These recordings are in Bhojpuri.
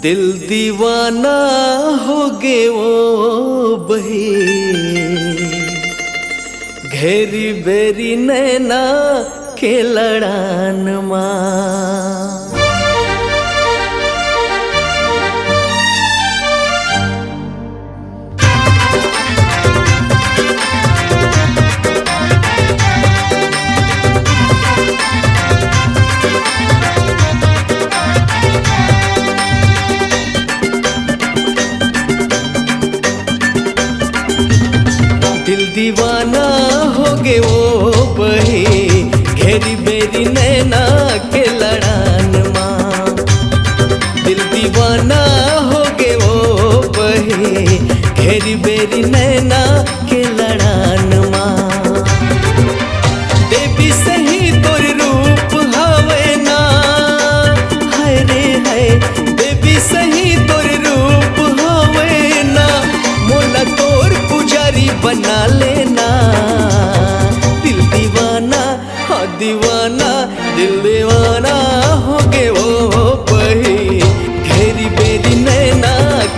दिल दीवाना हो गे वो बही, घेरी बेरी नैना के लड़ान माँ। दिल दीवाना हो गे वो बही, घेरी बेरी नैना के लड़ान माँ। दिल दीवाना हो गे वो बही, घेरी बेरी नैना के लड़ान माँ। देवी सही तोर रूप हवे ना, हाय रे हाय। देवी सही तोर रूप हवे ना, मोला तोर पुजारी बना लेना। दिल दीवाना हाँ दीवाना, दिल दीवाना हो गे वो बही, घेरी बेरी नैना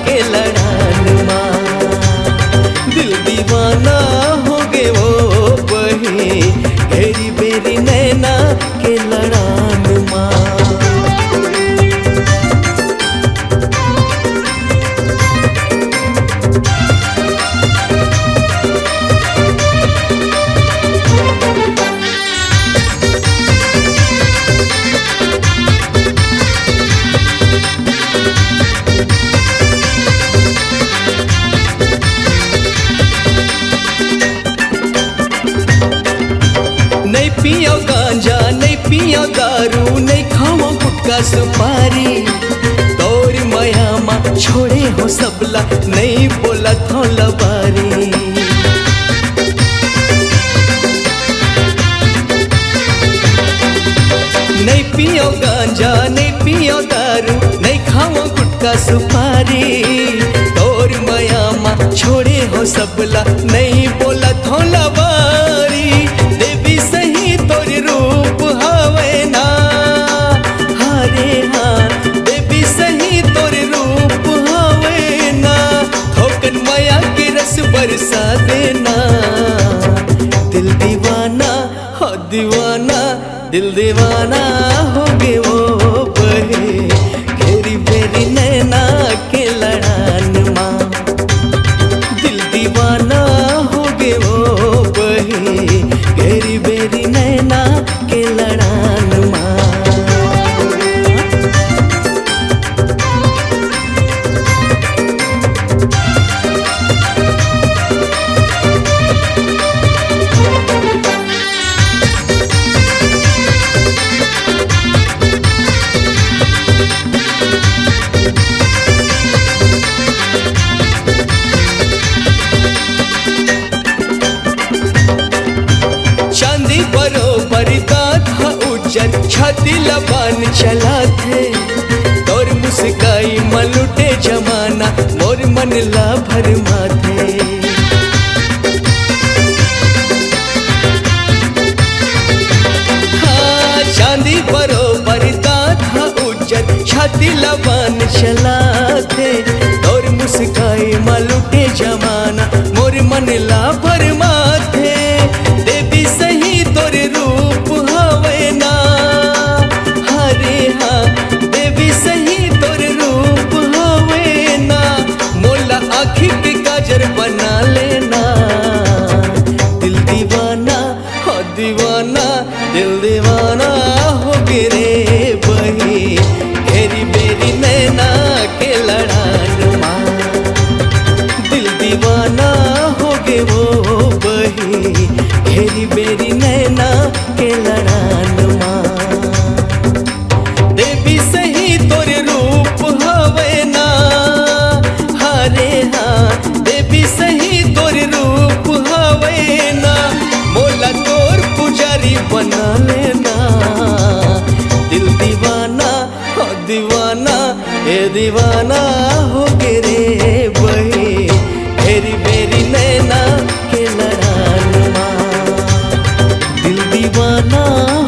के लड़ान माँ। दिल दीवाना हो गे वो बही, घेरी बेरी नैना के लड़ान माँ। नहीं पियो गांजा नहीं पियो दारू, नहीं खाओ गुटखा सुपारी। तोर माया माँ छोड़े हो सबला, नहीं बोला थोला बारी। नहीं पियो गांजा नहीं पियो दारू, नहीं खाओ गुटखा सुपारी। तोर माया माँ छोड़े हो सबला, नहीं बोला थोला बारी। देवी सही तोर रूप हवे ना, हरे हाँ। देवी सही तोर रूप हवे ना, थोकन माया के रस बरसा देना। दिल दीवाना हो दीवाना, दिल दीवाना हो गे वो बही, घेरी बेरी नैना के लड़ान माँ। दिल दीवाना हो गे वो बही, घेरी बेरी नैना के लड़ान माँ। चांदी बरोबर दांत हा उज्जर, छाती लबान चला थे। तोर मुस्काई मलुटे जमाना, मोर मन ला भरमा थे। हाँ चांदी बरोबर दांत हा उज्जर, छाती लबान चला थे। तोर मुस्काई मलुटे जमाना, मोर मन ला भरमा थे। देवी सही तोर रूप हवे ना, हरे हाँ। देवी सही तोर रूप हवे ना, मोला आँखी के काजर बना लेना। दिल दीवाना हो दीवाना, दिल दीवाना हो गे रे बही, घेरी बेरी नैना के लड़ान माँ। दिल दीवाना हो गे वो बही, घेरी बेरी नैना के लड़ान माँ। देवी सही तोर रूप हवे ना, हरे हाँ। देवी सही तोर रूप हवे ना, मोला तोर पुजारी बना लेना। दिल दीवाना हो दीवाना, ए दीवाना हो गे रे बही, घेरी बेरी नैना के लड़ान माँ। दिल दीवाना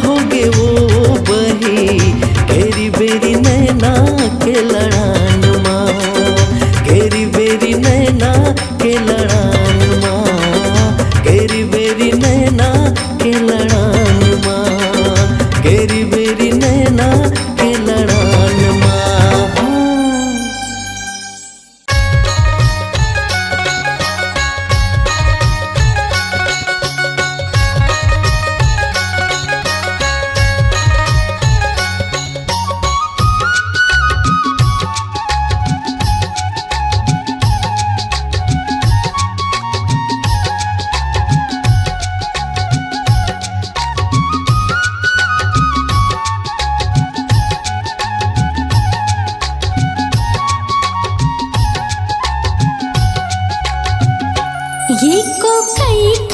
हो गे वो बही, घेरी बेरी नैना के लड़ान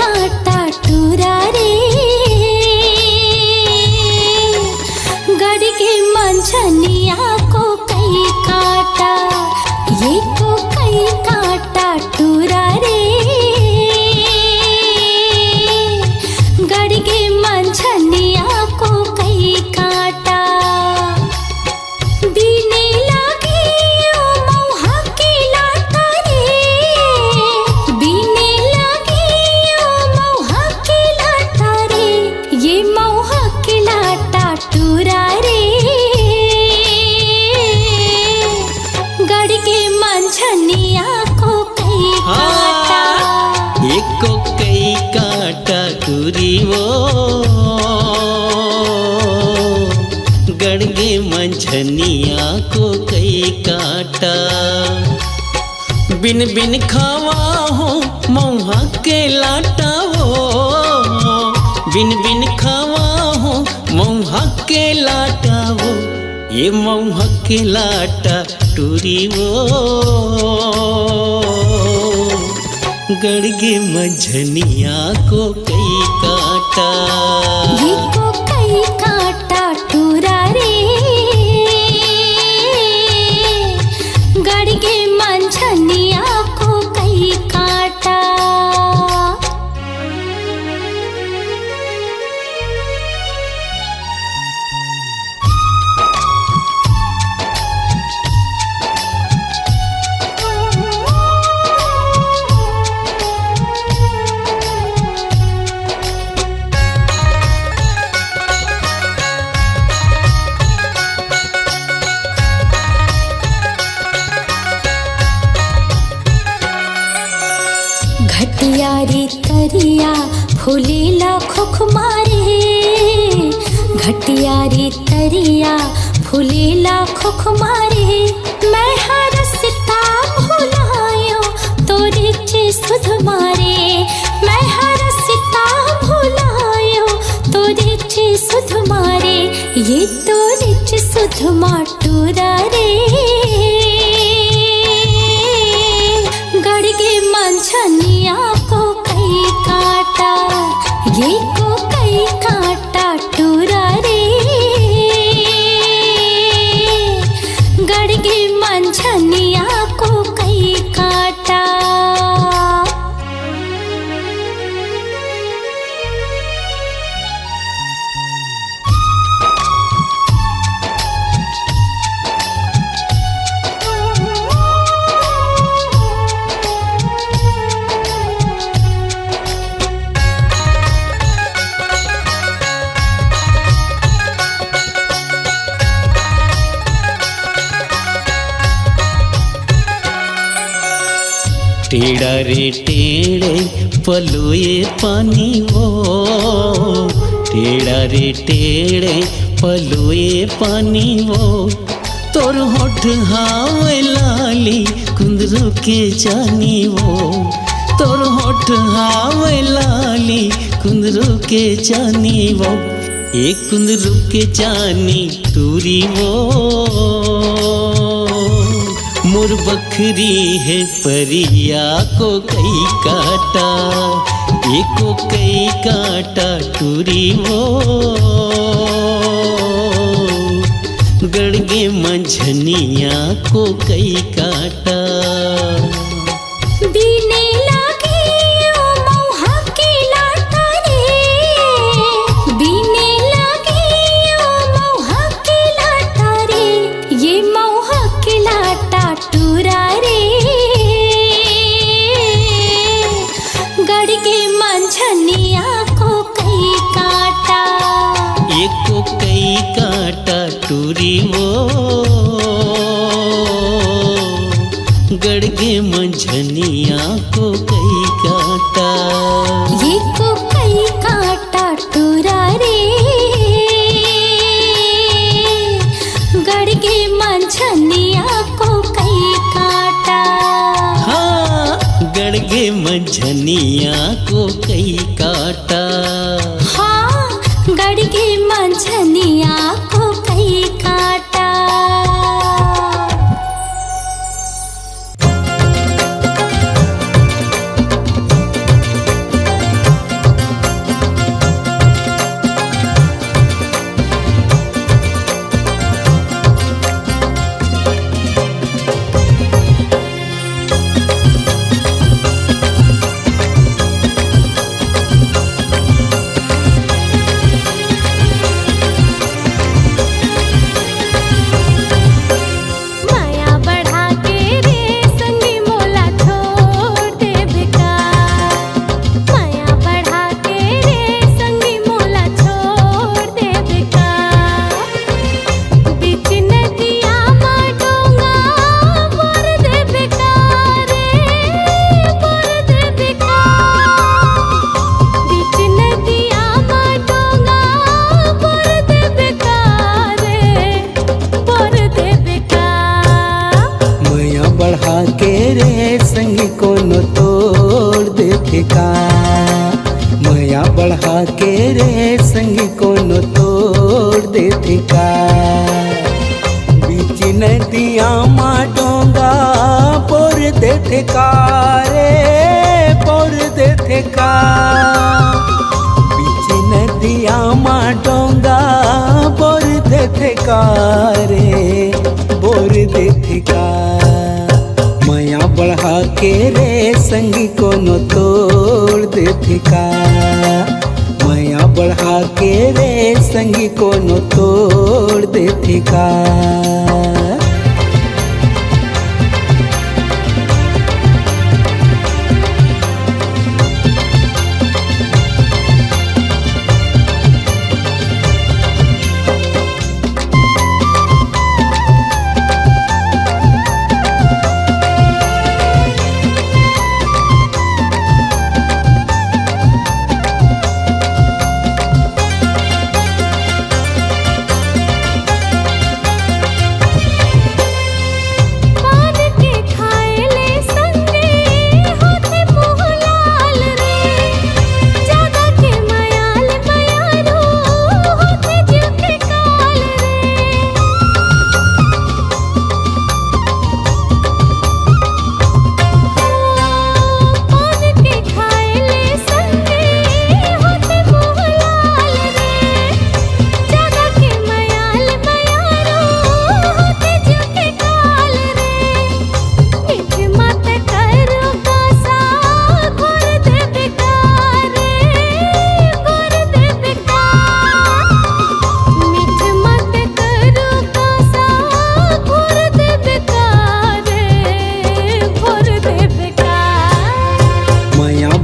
काटा टूरा रे गड़ के मंझनिया को कई काटा ये को कई काटा टूरा रे गड़ के मंझनिया को कई काटा बीने लागे ओ मौहा के लाटा रे बीने लागे ओ मौहा के लाटा रे ये मौहा के लाटा टूरा रे गड़ के मंझनिया को कई काटा एक को कई काटा टूरी वो गड़गे मंझनिया को कई काटा बिन बिन खावा हो मौहा के लाटा वो बिन बिन खावा हो मौहा के लाटा वो ये मौहा के लाटा टूरी वो गड़गे मंझनिया को कई काटा ये को कई काटा टूरा रे गड़ के मंझनिया को कई काटा घटिया रे तरिया फूलेला खुख मारे घटिया रे तरिया फूलेला खुख मारे मैं हरसता भुलायो तोरे चे सुध मारे मैं हरसता भुलायो तोरे चे सुध मारे ये तोरे चे सुध माटूरा रे गड़ के मंझनिया को कई काटा ये को कई काटा टूरा रे गड़ के मंझनिया को कई काटा टेढ़ा रे टेढ़े पलोए पानी वो टेढ़ा रे टेढ़े पलोए पानी वो तोर होठ हावे लाली कुंदरू के जानी वो तोर होठ हावे लाली कुंदरू के जानी वो एक कुंदरू के जानी टूरी वो मोर बखरी है परिया को कई काटा एको कई काटा टूरी वो गड़गे मंझनिया को कई काटा बीने लागे ओ मौहा के लाटा रे बीने लागे ओ मौहा के लाटा रे ये मौहा के लाटा टूरा रे गड़ के मंझनिया को कई काटा एको कई काटा टूरी वो गड़गे मंझनिया को कई काटा ये को कई काटा टूरा रे गड़ के मंझनिया को कई काटा हाँ गड़गे मंझनिया को कई काटा हाँ गड़ के मंझनिया को कई काटा के रे संगी कोनो तोड़ देते का। बीच नदिया मा डोंगा पोर देते का रे पोर देते का। बीच नदिया मा डोंगा पोर देते का रे पोर देते का। माया बढ़ा के रे संगी कोनो तोड़ देते का। माया बढ़ा के रे संगी कोनो तोड़ देते का।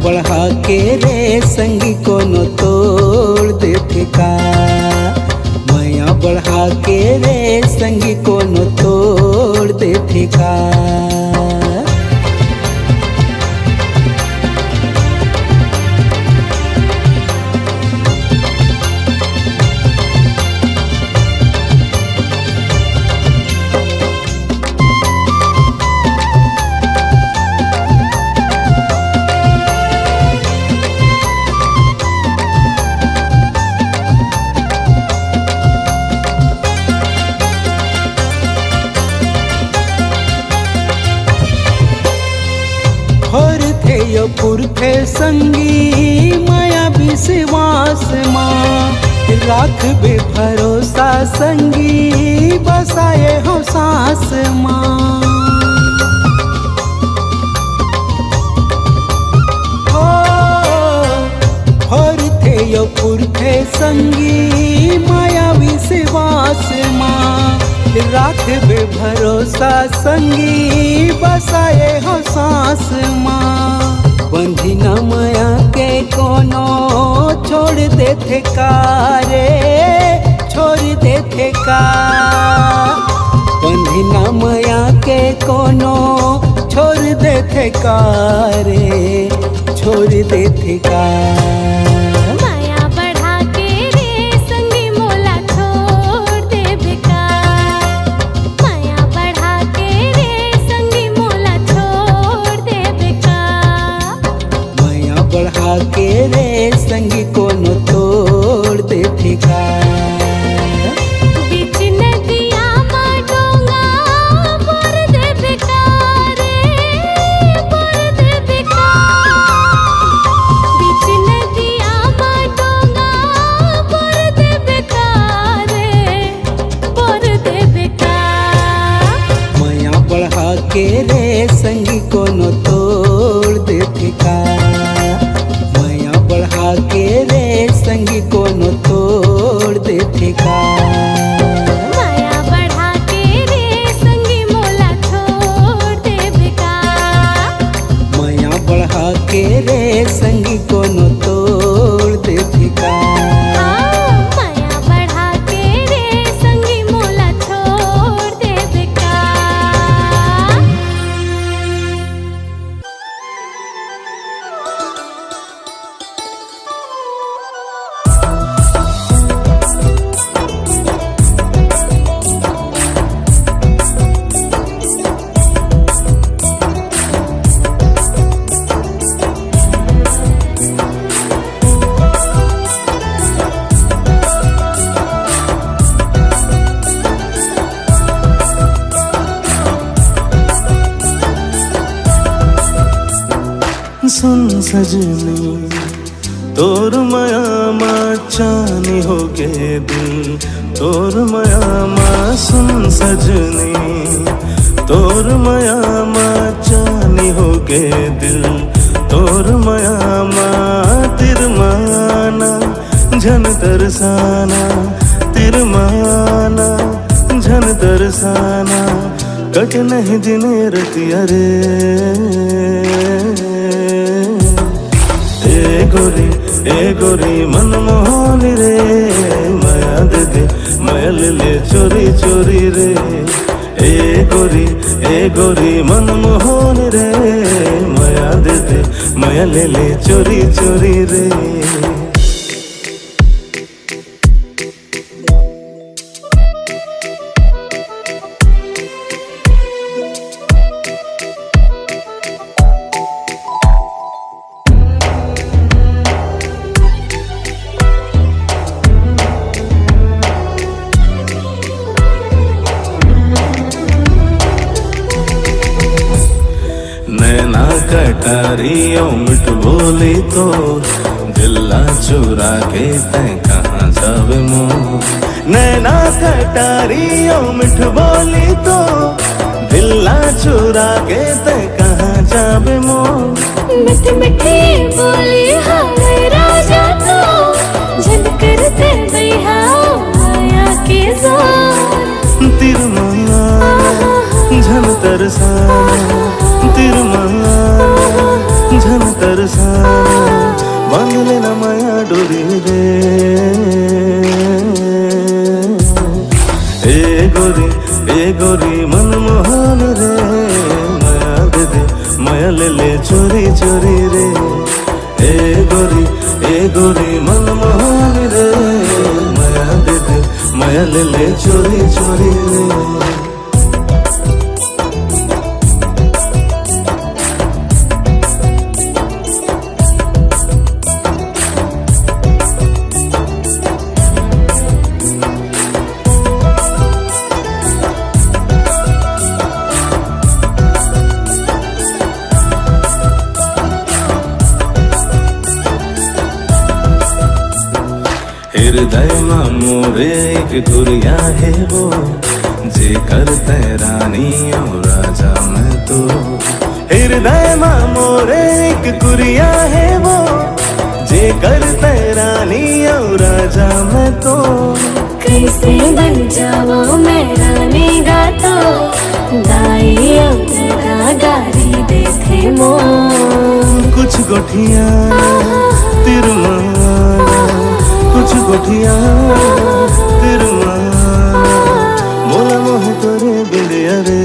बढ़ा के रे संगी कोनो तोड़ देते का। माया बढ़ा के रे संगी कोनो तोड़ देते का। और थे यो पुरखे संगी माया विश्वास माँ। राख बे भरोसा संगी बसाए हो सांस माँ। और थे यो पुरखे संगी माया विश्वास माँ। राख बे भरोसा संगी बसाए हो सांस माँ। बंधी न माया के कोनो छोड़ देते का रे छोड़ देते का। बंधी न माया के कोनो छोड़ देते का रे छोड़ देते का। बढ़ा के रे संगी कोनो तोड़ देते का। बीच नदिया मा डोंगा पोर देते का रे पोर देते का। बीच नदिया मा डोंगा पोर देते का रे पोर देते का। माया बढ़ा के रे संगी कोनो तोड़ देते का। बढ़ा के रे संगी कोनो तोड़ देते का। माया बढ़ा के रे संगी मोला छोड़ देबे का। माया बढ़ा के रे संगी कोनो तोड़ देते का। माया बढ़ा के रे संगी मोला छोड़ देबे का। सुन सजनी तोर माया माँ चानी हो गे दिल, तोर माया माँ सुन सजनी, तोर माया माँ चानी हो गे दिल, तोर माया माँ तिरमाना झन तरसाना, तिरमाना झन तरसाना, कट नहीं दिन रतिया रे। ए गोरी मनमोहनी रे, माया दे दे माया ले ले चोरी चोरी रे। ए गोरी मनमोहनी रे, माया दे दे माया ले ले चोरी चोरी रे। नैना कटारी मिठ बोली तो दिल्ला चुरा के तैं कहाँ जावे मोह। नैना कटारी मिठ बोली तो दिल्ला चुरा के तैं कहाँ जावे मोह। मिठ मिठी बोली हाय राजा तो झन करते बैहा माया के जोर। तिरमाना झन तरसाना, तिरमाना झन तरसाना, बांध लेना माया डोरी रे। ए गोरी मनमोहन रे, माया दे दे माया ले ले चोरी चोरी रे। ए गोरी मनमोहन रे, माया दे दे माया ले ले चोरी चोरी रे। हृदय में मोरे एक गुरिया है वो, जे करते रानी और राजा मैं तो। हृदय में मोरे एक गुरिया है वो, जे करते रानी और राजा मैं तो। कैसे बन जाओ मैं रानी गातो, दाई तेरा गारी देखे मो। कुछ गोठिया तिरमाना, कुछ गोठिया तिरमाना, मोला मोह तोरे बिड़िया रे।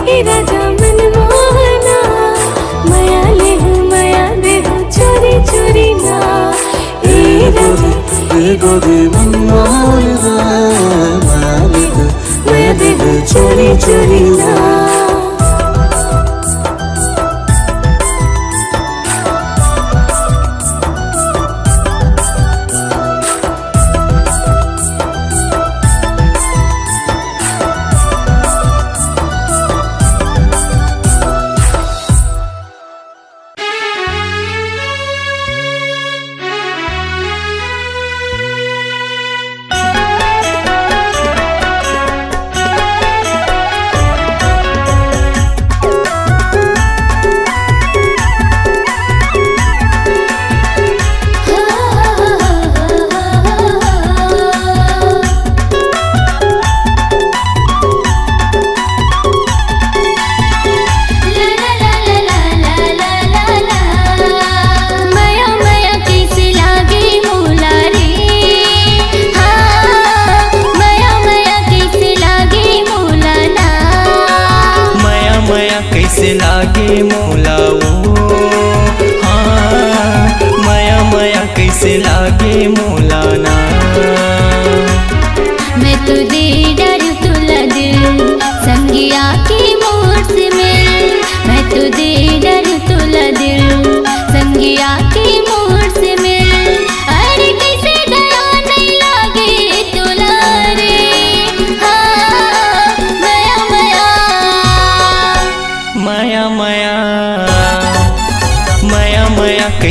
ए राजा मनमोहना, माया ले माया दे चोरी चोरी ना। ए गोरी मनमोहन रे, माया दे चोरी चोरी ना।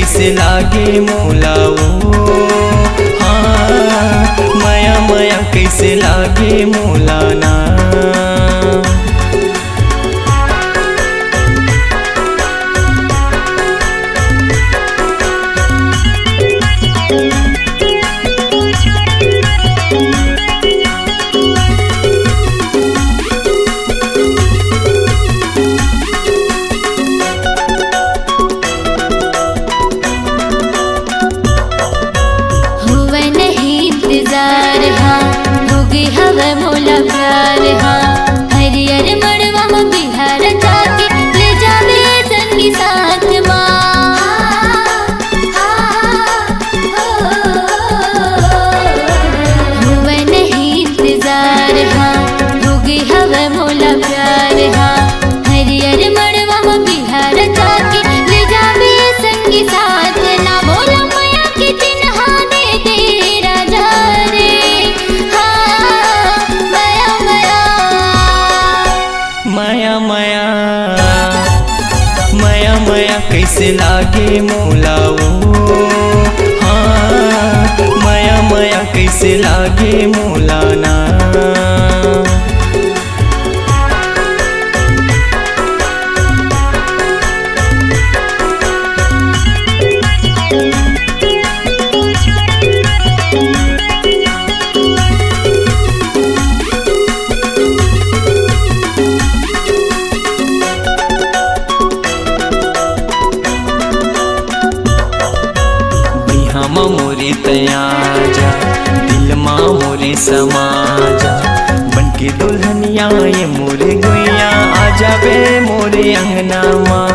कैसे लागे मोला वो, हाँ माया माया कैसे लागे मोला ना। हवे मोला प्यार हाँ, हरियर मड़वा में बिहार जाके ले जावे संगी साथ माँ। हुए नहीं इंतजार हाँ, होगी हवे मोला प्यार हाँ, हरियर मड़वा में बिहार जाके ले जावे संगी साथ ना। बोला माया के चिन्हा दे दे राजा रे, माया माया माया माया कैसे लागे मोला वो, हाँ माया माया कैसे लागे मोला ना। मोरे तया जा दिल माँ मोरे समा जा, बनके दुल्हनिया ये मोरे गुइया आ जावे मोरे अंगना माँ।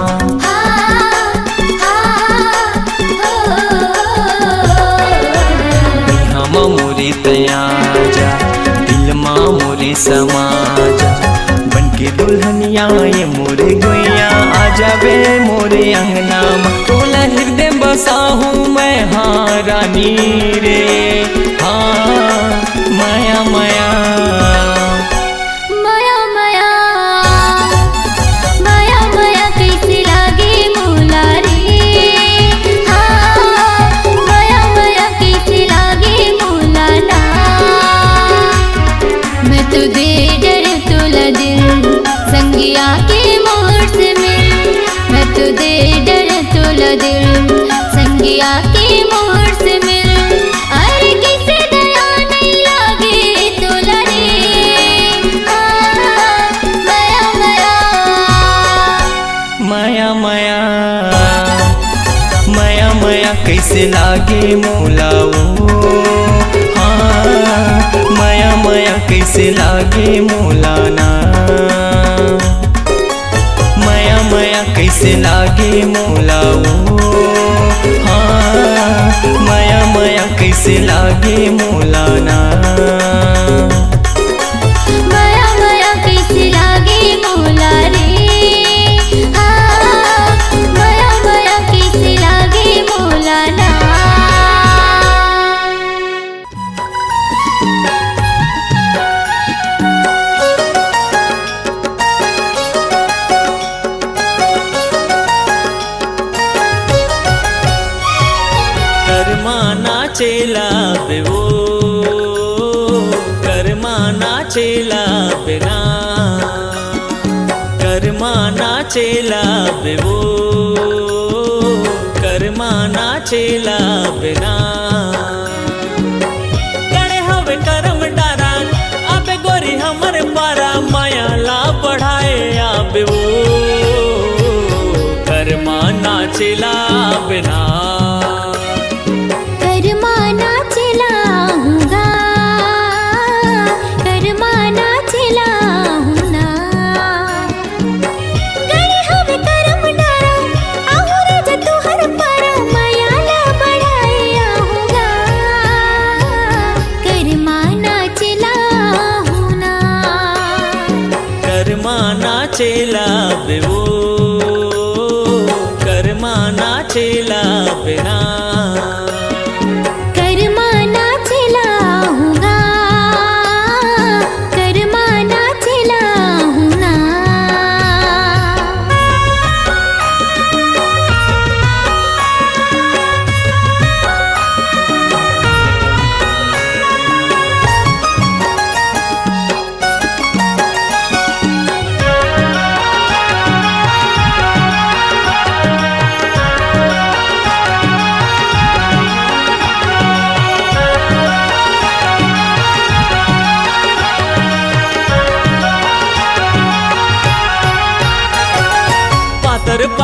मोरे तया जा दिल माँ मोरे समा जा, बनके दुल्हनिया ये मोरे गुइया आ जावे मोरे अंगना माँ। तोला हृदय बसा हूँ मैं हाँ रानी रे, हाँ माया माया माया माया माया माया कैसे लागे मोला रे, हाँ माया माया कैसे लागे मोला ना। मैं तो दे डर तोला दिल संगिया के मोर से मिल, मैं तो दे डर तोला दिल संगिया के मोर से मिल। अरे किसे दया नहीं लागे तोला रे, माया माया माया माया माया माया कैसे लागे मोला वो, हाँ माया माया कैसे लागे मोला ना। माया माया कैसे लागे मोला वो, हाँ माया माया कैसे लागे मोला ना। माया माया कैसे लागे मोला रे, हाँ माया माया कैसे लागे मोला ना। नाचेला बे वो कर्मा नाचेला बिना, कर्मा नाचेला बे वो कर्मा नाचेला बिना। गणे हवे करम डारा आबे गोरी हमर पारा, माया ला बढ़ाए आबे वो कर्मा नाचेला बिना।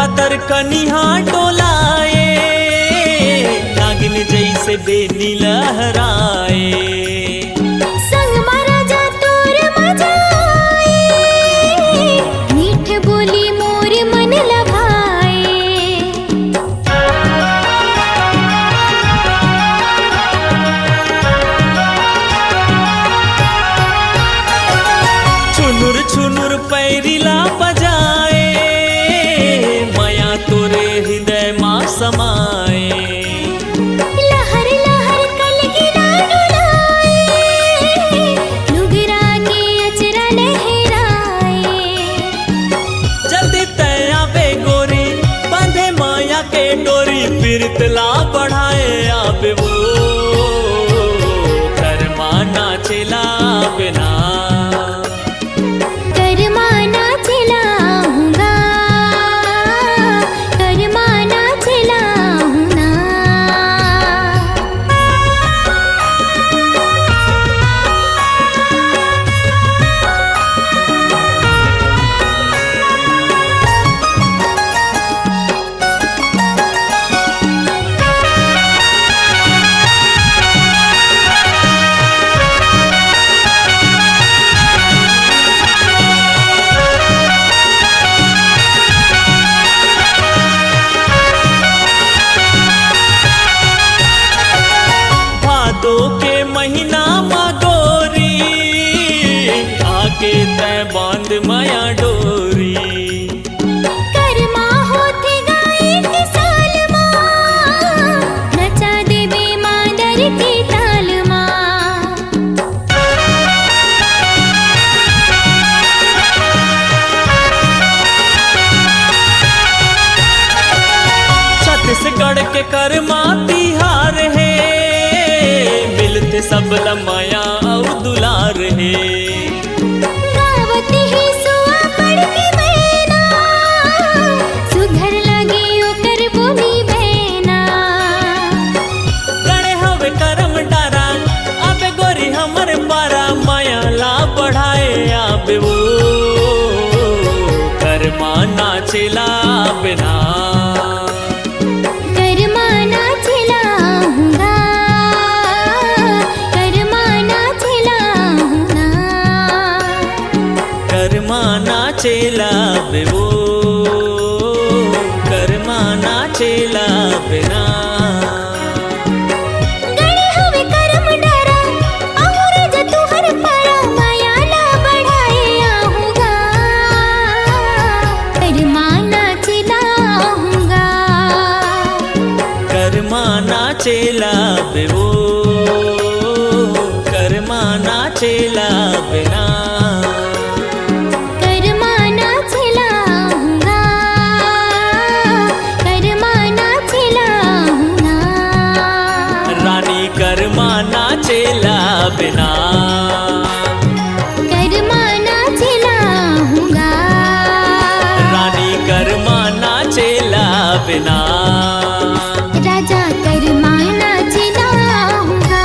पातर कनिहा डोलाए, नागिन जैसे बेनी लहराए। संग मारा जा तोर मजा आए, मीठ बोली मोर मन लभाए। छुनुर छुनुर पैरिला बजाए, माया तोरे हृदय माँ समाए। लहर लहर कलगिरा डुलाए, लुगरा के अचरा लहराए। जल्दी तया बे गोरी, बांधे माया के डोरी, पीरतला बढ़ाए आबे वो, कर्मा नाचेला बिना। कर्मा नाचेला हूँगा, कर्मा नाचेला हूँ ना। भादो के महीना माँ गोरी, आके तय बांध माया डोरी। कर्मा होते गाए के साल माँ, नचा देवे मादर के ताल माँ। छत्तीसगढ़ के कर्मा तिहार है, मिलते सब लमाया और दुलार है। गावत ही सुआ पड़ के बहना, सुघर लगे ओकर बोली बहना। गणे हवे करम डारा, आबे गोरी हमर पारा, माया ला बढ़ाए आबे वो, कर्मा नाचेला बिना। कर्मा नाचेला हूँगा, कर्मा नाचेला हूँ ना। कर्मा नाचेला बे वो, कर्मा नाचेला बिना। गणे हवे करम डारा, आहुर ज तुहर पारा, माया ला बढ़ाए आहूँगा, कर्मा नाचेला हूँगा। कर्मा नाचेला बे वो, कर्मा नाचेला बिना। कर्मा नाचेला हूँगा, कर्मा नाचेला हूँ ना। रानी कर्मा नाचेला बिना, कर्मा नाचेला हूँगा, रानी कर्मा नाचेला बिना। राजा कर्मा नाचेला हूँगा।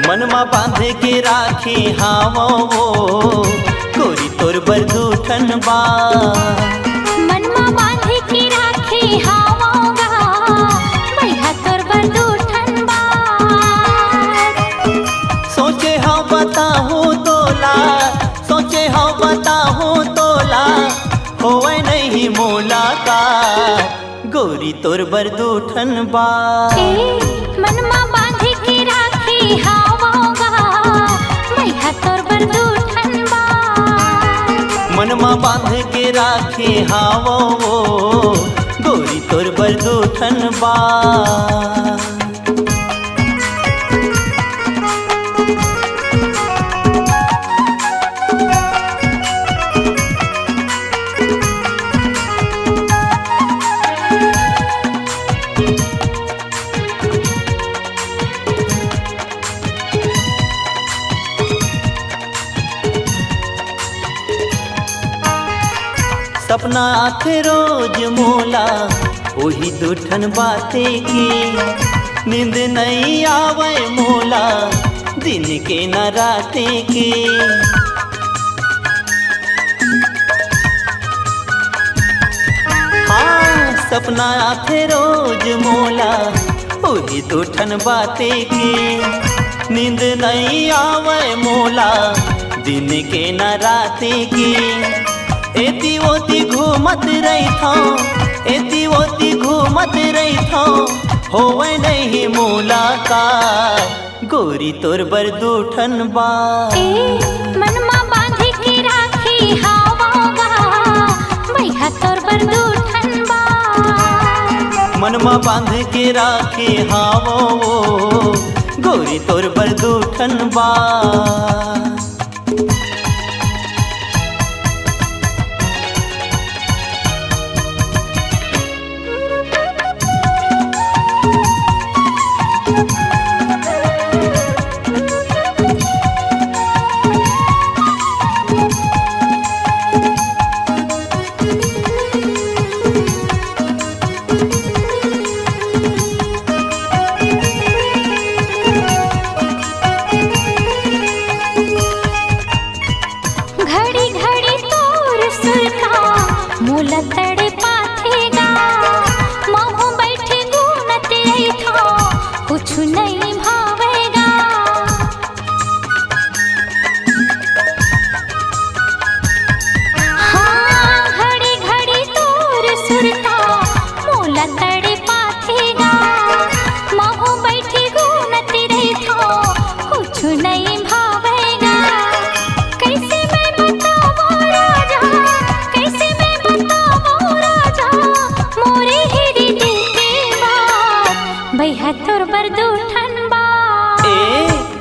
मनमा बांधे के राखी हावो वो, गोरी तोर बरदूठन बा। मनमा बांधे के राखे हावोगा, मैहा तोर बरदूठन बा। सोचे हाँ बताहूँ तोला, सोचे हाँ बताहूँ तोला, होवे नहीं मुलाकात, गोरी तोर बरदूठन बा। मनमा बांधे के राखे हावोगा, मैहा तोर बरदूठन बा। मनमा बांध के राखे हावो वो, गोरी तोर बरदूठन बा। सपना आथे रोज मोला वही दूठन बाते की, नींद नहीं आवे मोला दिन के न राते के। हाँ सपना आथे रोज मोला वही दूठन बाते की, नींद नहीं आवे मोला दिन के न राते की। एती ओती घूमत रही था, एती ओती घूमत रही था, होवे नहीं मुलाकात गोरी तोर बर दूठन बा। मनमा बांधे के राखी हावागा मैया तोर बर दूठन बा। मनमा बांध के राखी हावो गोरी तोर बर दूठन बा।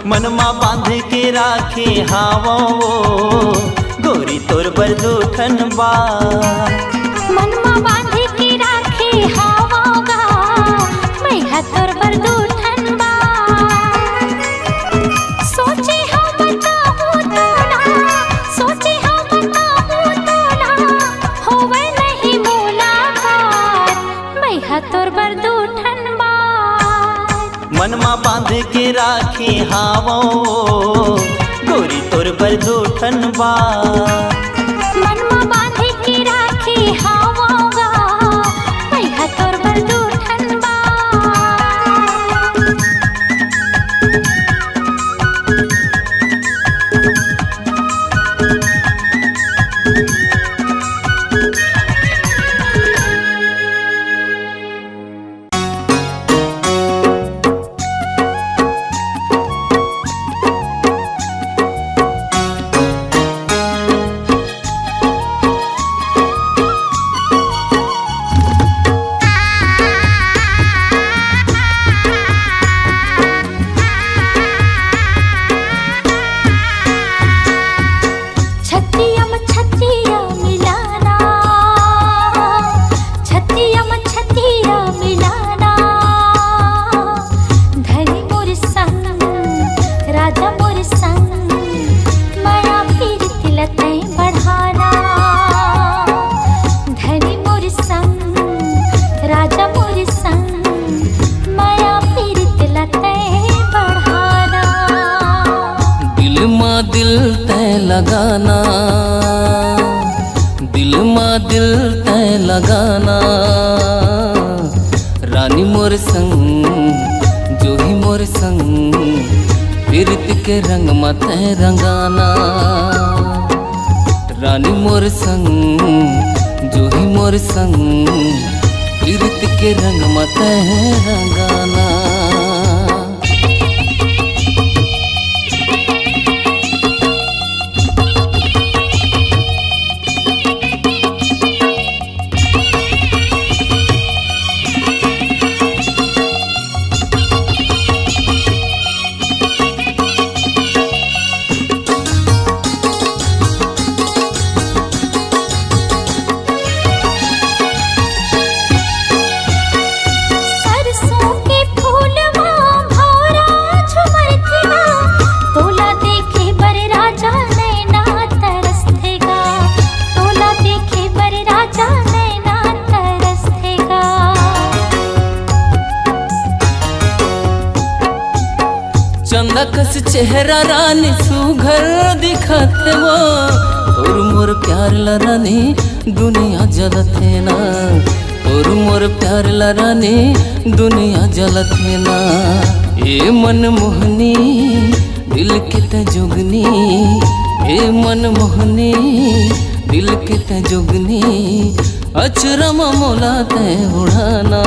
मनमा बांध के राखे हावो गोरी तोर बर दूठन बा। मनमा बांध के राखे हावागा मैया तोर बर दूठन बा। सोचे हम बताऊं तो ना, सोचे हम बताऊं तो ना, होवे नहीं मुलाकात मैया तोर बर दूठन बा। मनमा बांध के राखे हावो गोरी तोर बर दूठन बा। मनमा बांध के राखे हावागा मैया तोर बर दूठन बा। लगाना दिल मा दिल तय लगाना। रानी मोर संग जो ही मोर संग प्रीत के रंग मत रंगाना। रानी मोर संग जो ही मोर संग प्रीत के रंग मत रंगाना। सरसों के चंदा कस चेहरा रानी सुघर दिखते वो तोर मोर प्यार ला रानी दुनिया जलते ना तोर मोर प्यार ला रानी दुनिया जलते ना ए मन मोहनी दिल के तजुगनी ए मन मोहनी दिल के तजुगनी अचरम मोला ते उड़ाना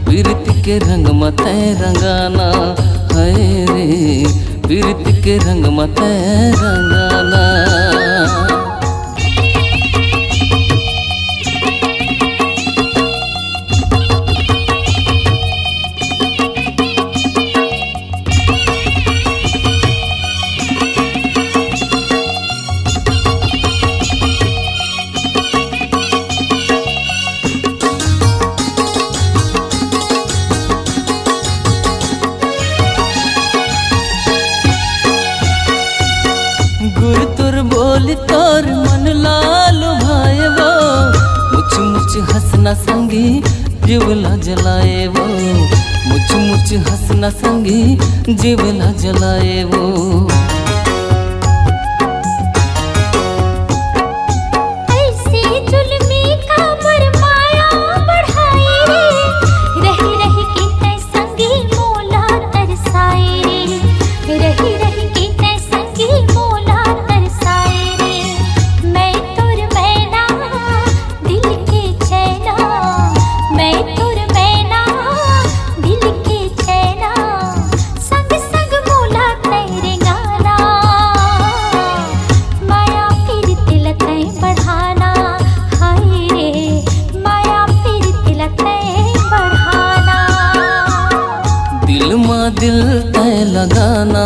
प्रीति के रंग मते रंगाना है रे प्रीति के रंग मते रंगाना। गुर तुर बोल तोर मन लाल भाए वो मुछ मुछ हंसना संगी जीवला जलाए वो मुछ मुछ हंसना संगी जीवला जलाए वो। ऐसे जुल्मी का बरमाया बढ़ाए रे रही रही के तै संगी मोला तरसाए रे रही रही के तै संगी मोला तरसाए रे मैं तुर मैना दिल के चैना मैं तुर मैना दिल के चैना संग संग मोला तेरे गाना माया फिर तिल तै बढ़ाना हाय रे माया फिर तिल तै बढ़ाना दिल माँ दिल तय लगाना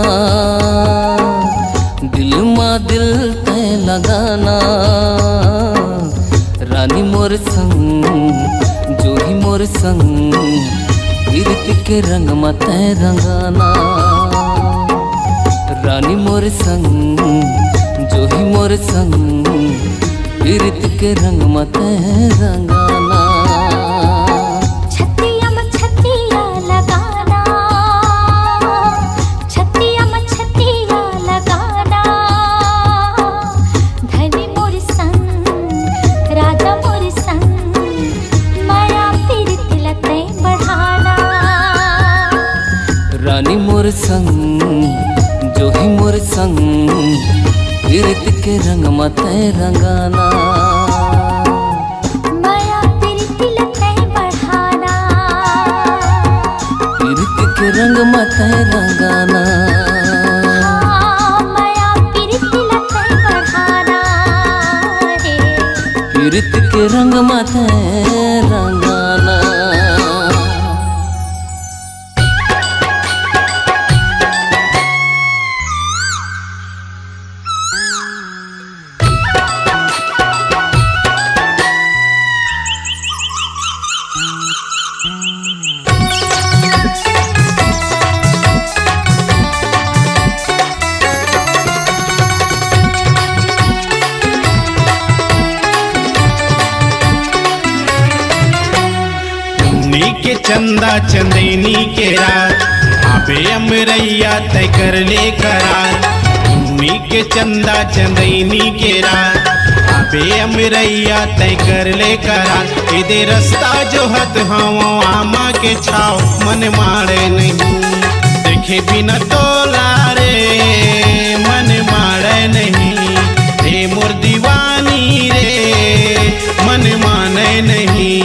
दिल माँ दिल तय लगाना रानी मोर संग जो ही मोर संग प्रीति के रंग मत रंगाना रानी मोर संग जो ही मोर संग प्रीति के रंग मत रंगाना। छतिया में छतिया लगाना छतिया में छतिया लगाना धनी मोर संग राजा मोर संग माया फिर तिल तै बढ़ाना रानी मोर संग जो ही मोर संग प्रीति के रंग मत रंगाना माया फिर तिल तै बढ़ाना प्रीति के रंग मत रंगाना माया फिर तिल तै बढ़ाना रे प्रीति के रंग मत रंगाना। के चंदा चंदेनी के रात आबे अमरैया तय कर ले करार उन्हीं के चंदा चंदेनी के रात आबे अमरैया तय कर ले करार इधे रास्ता जो हत हवो आमा के छाव मन मारे नहीं देखे बिना तोला रे मन मारे नहीं हे मोर दीवानी रे मन माने नहीं।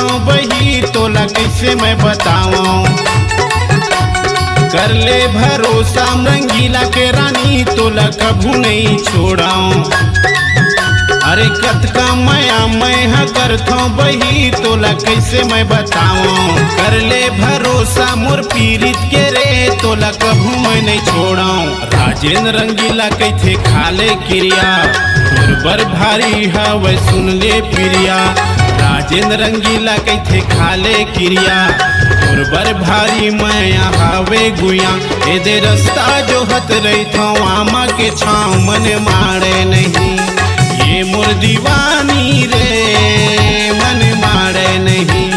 था बही तोला कैसे मैं बताऊं। कर ले भरोसा रंगीला के रानी तोला कभू नहीं छोड़ाऊं। अरे कत का मैं करता बही तोला कैसे मैं बताऊं। कर ले भरोसा मोर पीरित के रे तोला कभू मैं नहीं छोड़ाऊं। राजेंद्र रंगीला कैथे खाले क्रिया तोर बर भारी हवे सुन ले प्रिया। राजेंद्र रंगीला कैथे खाले क्रिया तोर बर भारी मैं हवे गुया। ए दे रास्ता जो हत रही था आमा के छाँव मन मारे नहीं। ये मोर दीवानी रे मन मारे नहीं।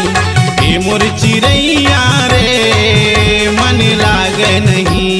ये मोर चिड़ैया रे मन लागे नहीं।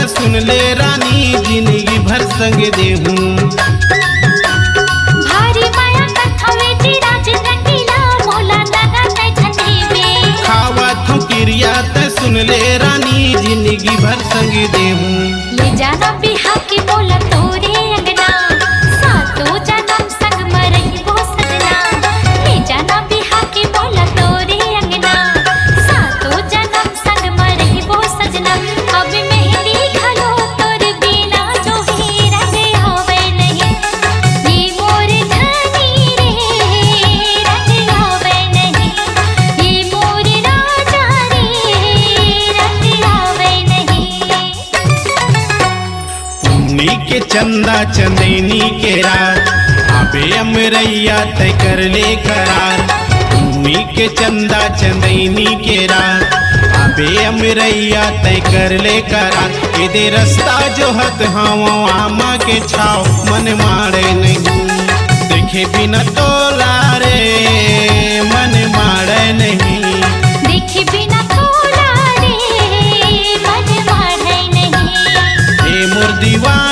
सुन ले रानी जिंदगी भर संग देहूं। भारी माया कथवे राज रंगीला मोला लगा तै ठंडी में। खावत हूँ क्रिया ते सुन ले रानी जिंदगी भर संग देहूं। ले जाना बिहा की बोला तोरे अंगना सातो जन्म संग मरही वो सजना। ले जाना बिहा की बोला तोरे अंगना सातो जन्म संग मरही वो सजना। अब मेहंदी घलो तोर बिना जो ही रंग आवे नहीं। ये मोर धनी रे रंग आवे नहीं। ये मोर राजा रे रंग आवे नहीं। पुन्नी के चंदा चंदेनी के रात आबे अमरैया तय कर ले करार। पुन्नी के चंदा चंदेनी के रात आबे अमरैया तय कर ले करार। ए दे रास्ता जो हत हाँ आमा के छाव मन मारे नहीं। देखे बिना तोला रे मन मारे नहीं। देखे बिना तोला रे मन मारे नहीं। ए मोर दीवाना